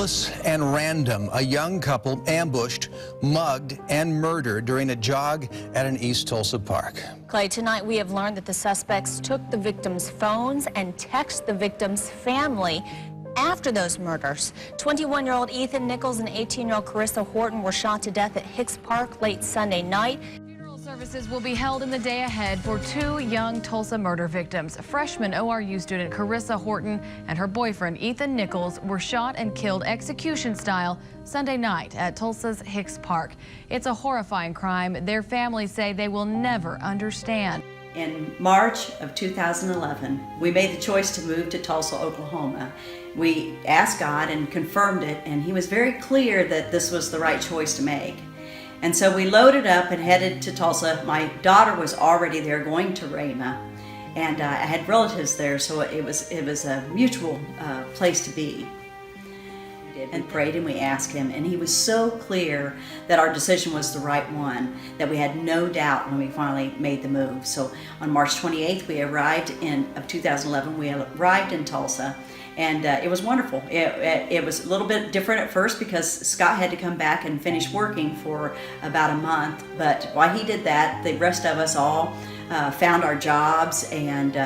Ruthless and random, a young couple ambushed, mugged, and murdered during a jog at an East Tulsa park. Clay, tonight we have learned that the suspects took the victims' phones and texted the victims' family after those murders. 21-year-old Ethan Nichols and 18-year-old Carissa Horton were shot to death at Hicks Park late Sunday night. Funeral services will be held in the day ahead for two young Tulsa murder victims. Freshman ORU student Carissa Horton and her boyfriend Ethan Nichols were shot and killed execution-style Sunday night at Tulsa's Hicks Park. It's a horrifying crime their families say they will never understand. In March of 2011, we made the choice to move to Tulsa, Oklahoma. We asked God and confirmed it, and He was very clear that this was the right choice to make. And so we loaded up and headed to Tulsa. My daughter was already there going to Rhema, and I had relatives there, so it was a mutual place to be. And prayed and we asked Him, and He was so clear that our decision was the right one, that we had no doubt when we finally made the move. So on March 28th, we arrived of 2011, we arrived in Tulsa, and it was wonderful. It was a little bit different at first because Scott had to come back and finish working for about a month, but while he did that, the rest of us all found our jobs and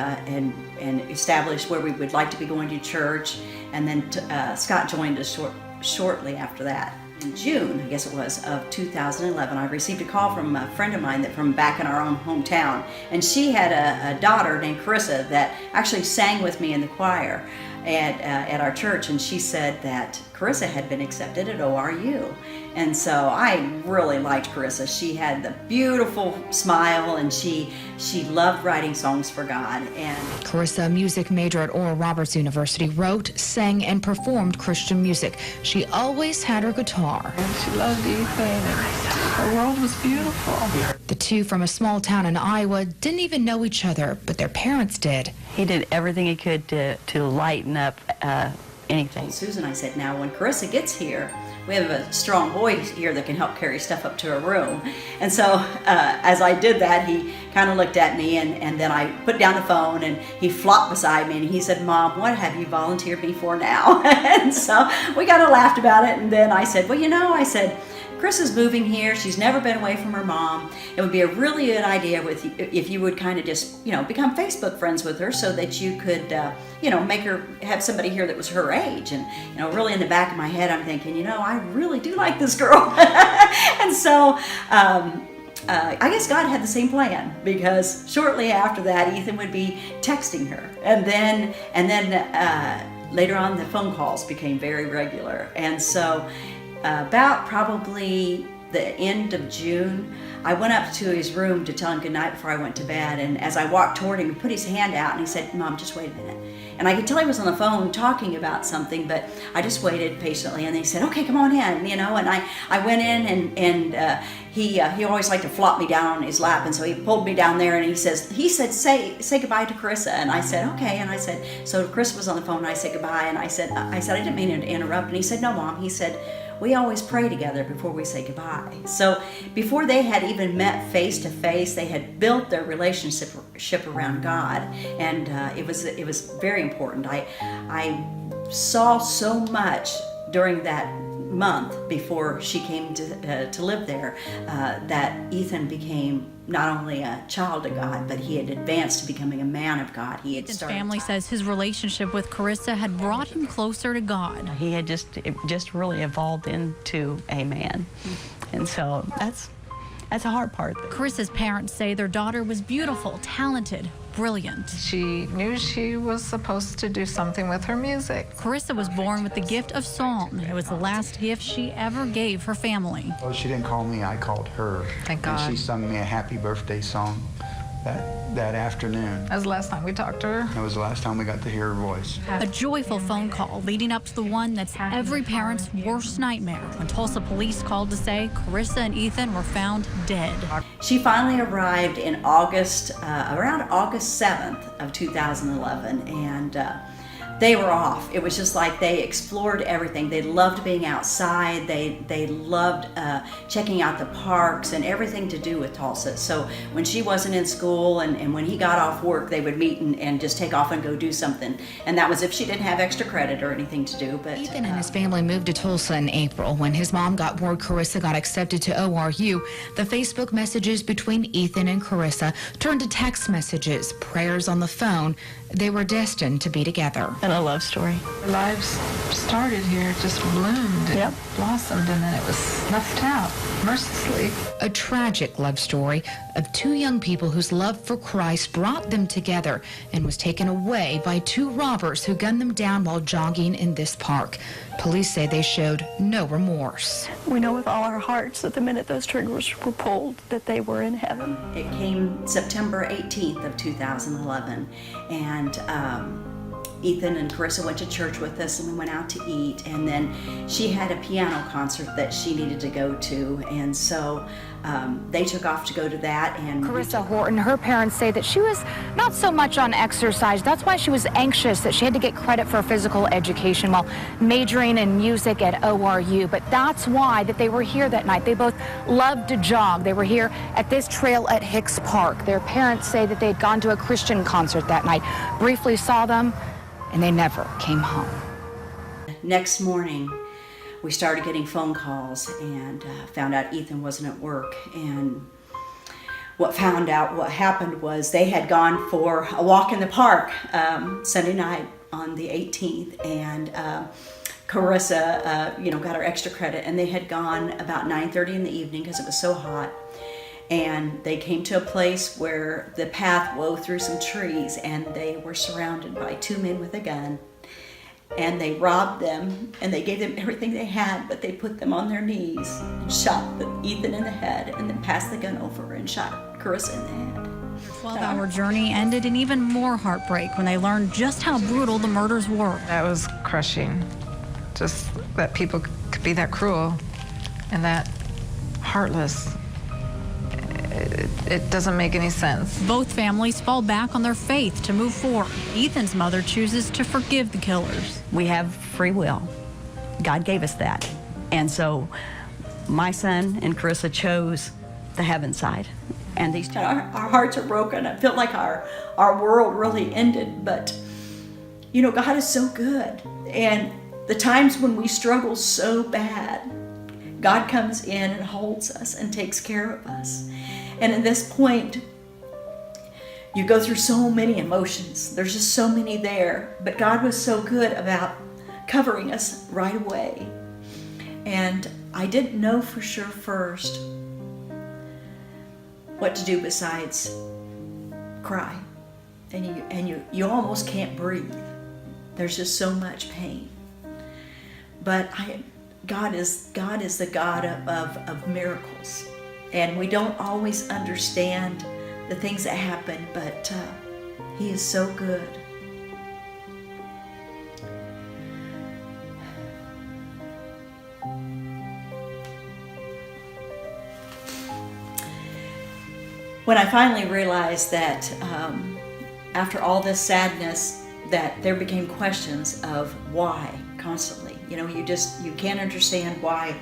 established where we would like to be going to church. And then Scott joined us shortly after that. In June, I guess it was, of 2011, I received a call from a friend of mine from back in our own hometown. And she had a daughter named Carissa that actually sang with me in the choir at our church. And she said that Carissa had been accepted at ORU. And so I really liked Carissa. She had the beautiful smile, and she loved writing songs for God. And Carissa, a music major at Oral Roberts University, wrote, sang, and performed Christian music. She always had her guitar. And she loved Ethan, and her world was beautiful. The two from a small town in Iowa didn't even know each other, but their parents did. He did everything he could to lighten up anything. Susan, I said, now when Carissa gets here, we have a strong boy here that can help carry stuff up to her room. And so as I did that, he kind of looked at me, and then I put down the phone, and he flopped beside me, and he said, "Mom, what have you volunteered me for now?" And so we kind of laughed about it, and then I said, well, I said, Chris is moving here. She's never been away from her mom. It would be a really good idea if you would kind of just, become Facebook friends with her so that you could, make her have somebody here that was her age. And, really in the back of my head, I'm thinking, I really do like this girl. And so, I guess God had the same plan, because shortly after that, Ethan would be texting her. And then later on, the phone calls became very regular. And so, about probably the end of June, I went up to his room to tell him goodnight before I went to bed, and as I walked toward him, he put his hand out and he said, "Mom, just wait a minute." And I could tell he was on the phone talking about something, but I just waited patiently, and he said, "Okay, come on in," and I went in, and he always liked to flop me down on his lap, and so he pulled me down there, and he said, say goodbye to Carissa. And I said, okay. And I said, so Carissa was on the phone, and I said goodbye, and I said, I didn't mean to interrupt. And he said, "No, Mom," he said, "we always pray together before we say goodbye." So before they had even met face to face, they had built their relationship around God, and it was very important. I saw so much during that month before she came to live there that Ethan became not only a child of God, but he had advanced to becoming a man of God. His family says his relationship with Carissa had brought him closer to God. He had just really evolved into a man, and so that's a hard part. Carissa's parents say their daughter was beautiful, talented, brilliant. She knew she was supposed to do something with her music. Carissa was born with the gift of song. It was the last gift she ever gave her family. Well, she didn't call me, I called her. Thank God. And she sung me a happy birthday song that afternoon. That was the last time we talked to her. That was the last time we got to hear her voice. A joyful phone call leading up to the one that's every parent's worst nightmare, when Tulsa police called to say Carissa and Ethan were found dead. She finally arrived in August, around August 7th of 2011, and they were off. It was just like they explored everything. They loved being outside. They loved checking out the parks and everything to do with Tulsa. So when she wasn't in school and when he got off work, they would meet and just take off and go do something. And that was if she didn't have extra credit or anything to do. But Ethan and his family moved to Tulsa in April. When his mom got word Carissa got accepted to ORU, the Facebook messages between Ethan and Carissa turned to text messages, prayers on the phone. They were destined to be together. And a love story. Our lives started here, just bloomed and blossomed, and then it was snuffed out mercilessly. A tragic love story of two young people whose love for Christ brought them together and was taken away by two robbers who gunned them down while jogging in this park. Police say they showed no remorse. We know with all our hearts that the minute those triggers were pulled, that they were in heaven. it came September 18th of 2011, and Ethan and Carissa went to church with us, and we went out to eat, and then she had a piano concert that she needed to go to, and so they took off to go to that. And Carissa Horton, her parents say that she was not so much on exercise. That's why she was anxious that she had to get credit for physical education while majoring in music at ORU. But that's why that they were here that night. They both loved to jog. They were here at this trail at Hicks Park. Their parents say that they'd gone to a Christian concert that night, briefly saw them, and they never came home. Next morning, we started getting phone calls and found out Ethan wasn't at work. And what happened was they had gone for a walk in the park Sunday night on the 18th, and Carissa, got her extra credit, and they had gone about 9:30 in the evening because it was so hot. And they came to a place where the path wove through some trees, and they were surrounded by two men with a gun. And they robbed them, and they gave them everything they had, but they put them on their knees and shot Ethan in the head, and then passed the gun over and shot Carissa in the head. Their 12-hour journey ended in even more heartbreak when they learned just how brutal the murders were. That was crushing. Just that people could be that cruel and that heartless. It doesn't make any sense. Both families fall back on their faith to move forward. Ethan's mother chooses to forgive the killers. We have free will. God gave us that. And so my son and Carissa chose the heaven side. And these two. Our hearts are broken. I feel like our world really ended, but God is so good. And the times when we struggle so bad, God comes in and holds us and takes care of us. And at this point, you go through so many emotions. There's just so many there. But God was so good about covering us right away. And I didn't know for sure first what to do besides cry. And you almost can't breathe. There's just so much pain. But God is the God of miracles. And we don't always understand the things that happen, but He is so good. When I finally realized that after all this sadness, that there became questions of why constantly. You can't understand why.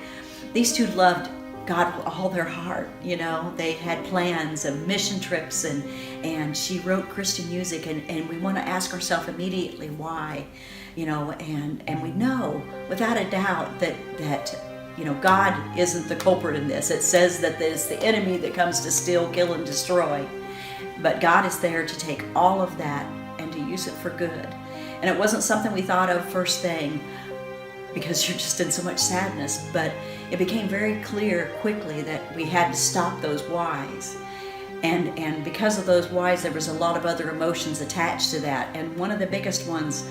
These two loved God with all their heart. They had plans of mission trips, and she wrote Christian music, and we want to ask ourselves immediately why, and we know without a doubt that God isn't the culprit in this. It says that it's the enemy that comes to steal, kill, and destroy, but God is there to take all of that and to use it for good. And it wasn't something we thought of first thing, because you're just in so much sadness, but it became very clear quickly that we had to stop those whys. And because of those whys, there was a lot of other emotions attached to that. And one of the biggest ones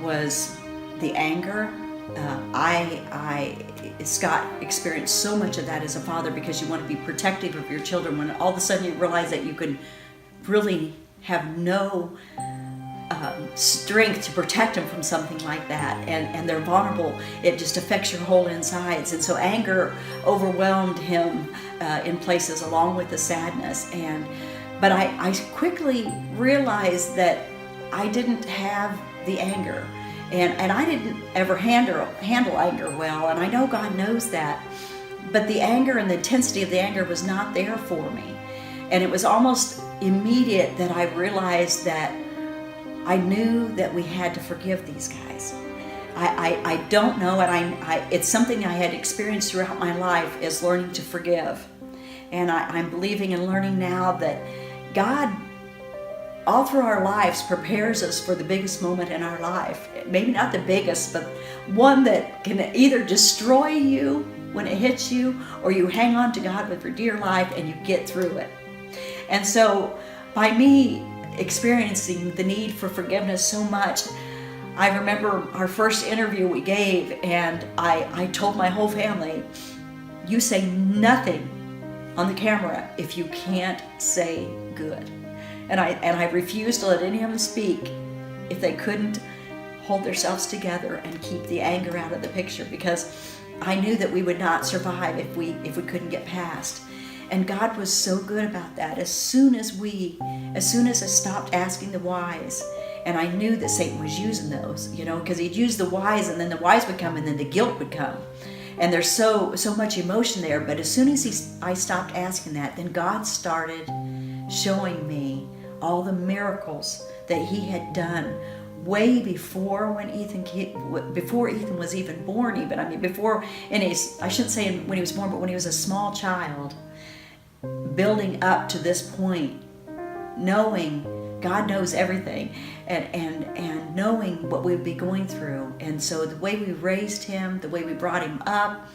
was the anger. Scott experienced so much of that as a father, because you want to be protective of your children when all of a sudden you realize that you could really have no strength to protect them from something like that, and they're vulnerable. It just affects your whole insides, and so anger overwhelmed him in places, along with the sadness. But I quickly realized that I didn't have the anger. And I didn't ever handle anger well, and I know God knows that. But the anger and the intensity of the anger was not there for me. And it was almost immediate that I realized that I knew that we had to forgive these guys. I don't know, and it's something I had experienced throughout my life, is learning to forgive. And I'm believing and learning now that God, all through our lives, prepares us for the biggest moment in our life. Maybe not the biggest, but one that can either destroy you when it hits you, or you hang on to God with your dear life and you get through it. And so by me experiencing the need for forgiveness so much, I remember our first interview we gave, and I told my whole family, you say nothing on the camera if you can't say good. And I refused to let any of them speak if they couldn't hold themselves together and keep the anger out of the picture, because I knew that we would not survive if we couldn't get past. And God was so good about that. As soon as I stopped asking the whys, and I knew that Satan was using those, because he'd use the whys, and then the whys would come, and then the guilt would come. And there's so much emotion there. But as soon as I stopped asking that, then God started showing me all the miracles that he had done way before before Ethan was even born. Before I shouldn't say when he was born, but when he was a small child, building up to this point, knowing God knows everything, and knowing what we'd be going through. And so the way we raised him, the way we brought him up,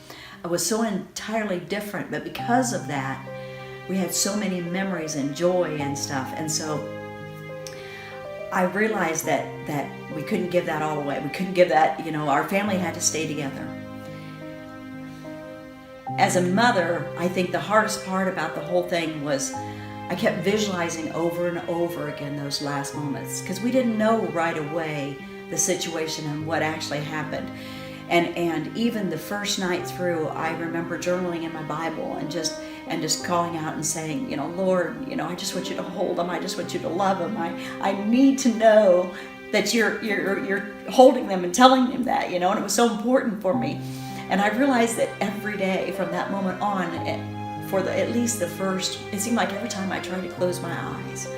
was so entirely different. But because of that, we had so many memories and joy and stuff. And so I realized that we couldn't give that all away. We couldn't give that, our family had to stay together. As a mother, I think the hardest part about the whole thing was I kept visualizing over and over again those last moments, because we didn't know right away the situation and what actually happened. And even the first night through, I remember journaling in my Bible and just calling out and saying, Lord, I just want you to hold them. I just want you to love them. I need to know that you're holding them and telling them that, and it was so important for me. And I realized that every day from that moment on, at least the first, it seemed like every time I tried to close my eyes,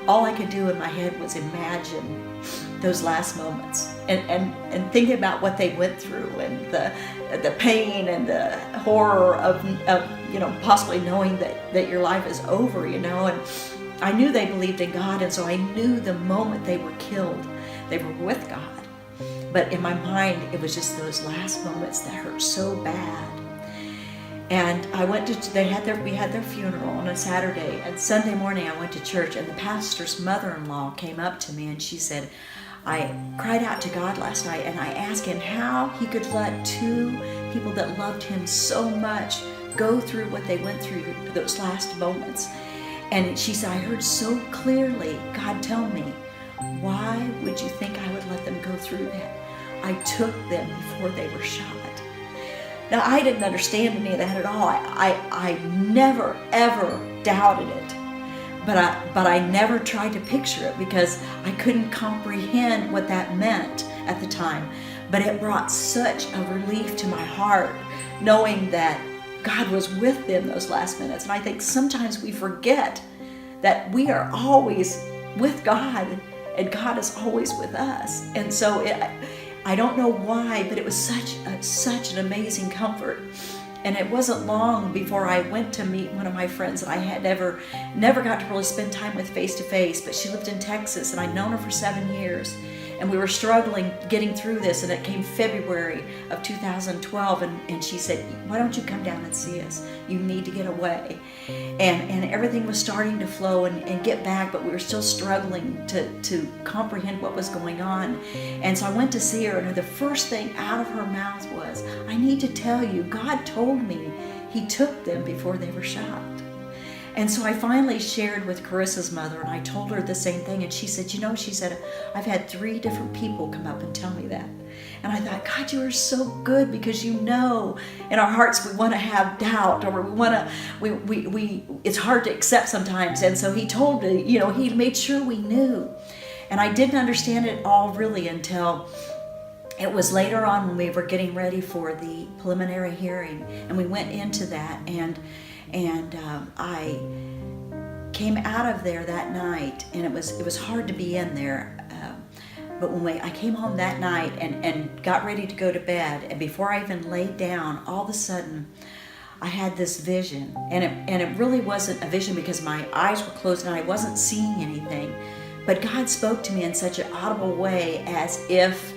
all I could do in my head was imagine those last moments and thinking about what they went through, and the pain and the horror of possibly knowing that your life is over, and I knew they believed in God, and so I knew the moment they were killed, they were with God. But in my mind, it was just those last moments that hurt so bad. And I went to, we had their funeral on a Saturday, and Sunday morning I went to church, and the pastor's mother-in-law came up to me and she said, I cried out to God last night and I asked him how he could let two people that loved him so much go through what they went through those last moments. And she said, I heard so clearly God tell me, why would you think I would let them go through that? I took them before they were shot. Now, I didn't understand any of that at all. I never, ever doubted it. But I never tried to picture it because I couldn't comprehend what that meant at the time. But it brought such a relief to my heart, knowing that God was with them those last minutes. And I think sometimes we forget that we are always with God, and God is always with us. And so I don't know why, but it was such an amazing comfort. And it wasn't long before I went to meet one of my friends that I had never got to really spend time with face to face, but she lived in Texas, and I'd known her for 7 years. And we were struggling getting through this, and it came February of 2012, and she said, why don't you come down and see us? You need to get away. And everything was starting to flow and get back, but we were still struggling to comprehend what was going on. And so I went to see her, and the first thing out of her mouth was, I need to tell you, God told me he took them before they were shot. And so I finally shared with Carissa's mother, and I told her the same thing, and she said, she said, I've had 3 different people come up and tell me that. And I thought, God, you are so good, because in our hearts we want to have doubt, or it's hard to accept sometimes. And so he told me, he made sure we knew. And I didn't understand it all really until it was later on when we were getting ready for the preliminary hearing, and we went into that, and I came out of there that night, and it was hard to be in there. But when I came home that night and got ready to go to bed, and before I even laid down, all of a sudden I had this vision, and it really wasn't a vision because my eyes were closed and I wasn't seeing anything, but God spoke to me in such an audible way as if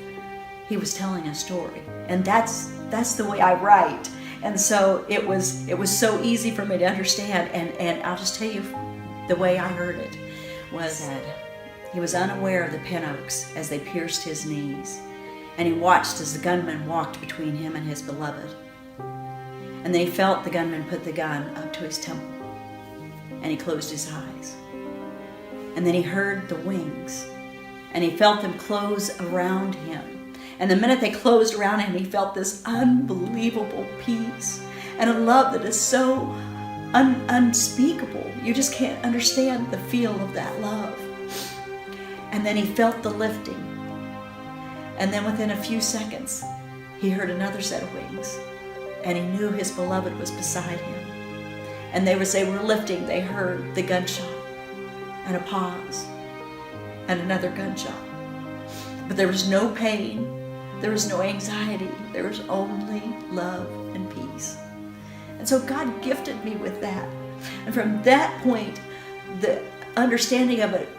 He was telling a story, and that's the way I write, and so it was so easy for me to understand, and I'll just tell you the way I heard it was that he was unaware of the pin oaks as they pierced his knees, and he watched as the gunman walked between him and his beloved. And then he felt the gunman put the gun up to his temple, and he closed his eyes. And then he heard the wings, and he felt them close around him. And the minute they closed around him, he felt this unbelievable peace and a love that is so unspeakable. You just can't understand the feel of that love. And then he felt the lifting. And then within a few seconds, he heard another set of wings, and he knew his beloved was beside him. And as they were lifting, they heard the gunshot, and a pause, and another gunshot. But there was no pain, there was no anxiety, there was only love and peace. And so God gifted me with that. And from that point, the understanding of it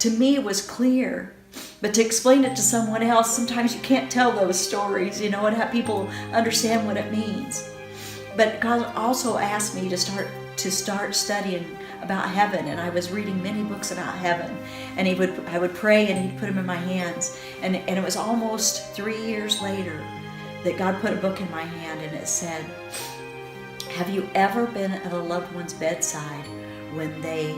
to me was clear. But to explain it to someone else, sometimes you can't tell those stories, and have people understand what it means. But God also asked me to start studying about heaven, and I was reading many books about heaven, and I would pray, and He'd put them in my hands, and it was almost 3 years later that God put a book in my hand, and it said, "Have you ever been at a loved one's bedside when they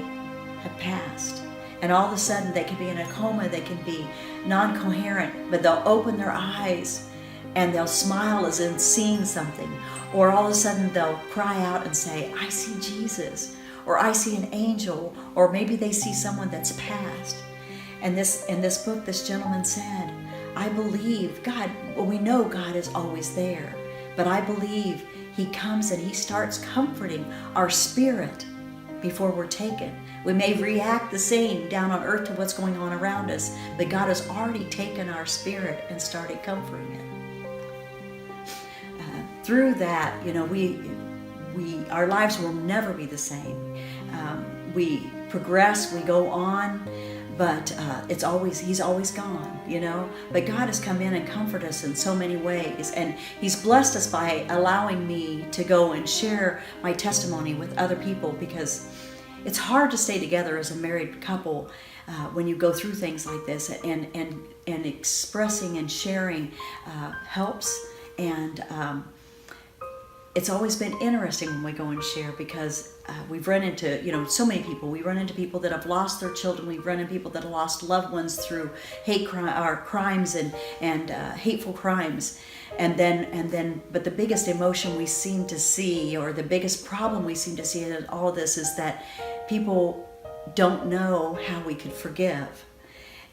have passed? And all of a sudden they can be in a coma, they can be non-coherent, but they'll open their eyes and they'll smile as in seeing something. Or all of a sudden they'll cry out and say, 'I see Jesus,' or 'I see an angel,' or maybe they see someone that's passed." And in this book, this gentleman said, "I believe God, well, we know God is always there, but I believe He comes and He starts comforting our spirit before we're taken. We may react the same down on earth to what's going on around us, but God has already taken our spirit and started comforting it." Through that, our lives will never be the same. We progress, we go on, but He's always gone, But God has come in and comforted us in so many ways, and He's blessed us by allowing me to go and share my testimony with other people, because it's hard to stay together as a married couple when you go through things like this, and expressing and sharing helps, and it's always been interesting when we go and share, because we've run into, so many people. We run into people that have lost their children. We've run into people that have lost loved ones through crimes and hateful crimes. But the biggest emotion we seem to see, or the biggest problem we seem to see in all of this, is that people don't know how we could forgive.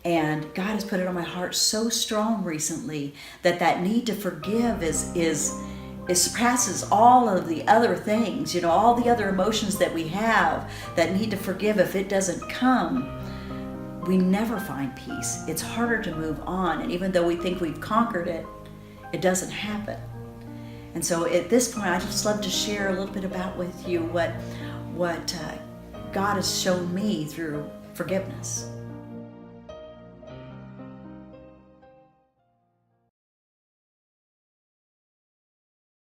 And God has put it on my heart so strong recently that need to forgive it surpasses all of the other things, all the other emotions that we have that need to forgive. If it doesn't come, we never find peace. It's harder to move on. And even though we think we've conquered it, it doesn't happen. And so at this point, I'd just love to share a little bit about with you what God has shown me through forgiveness.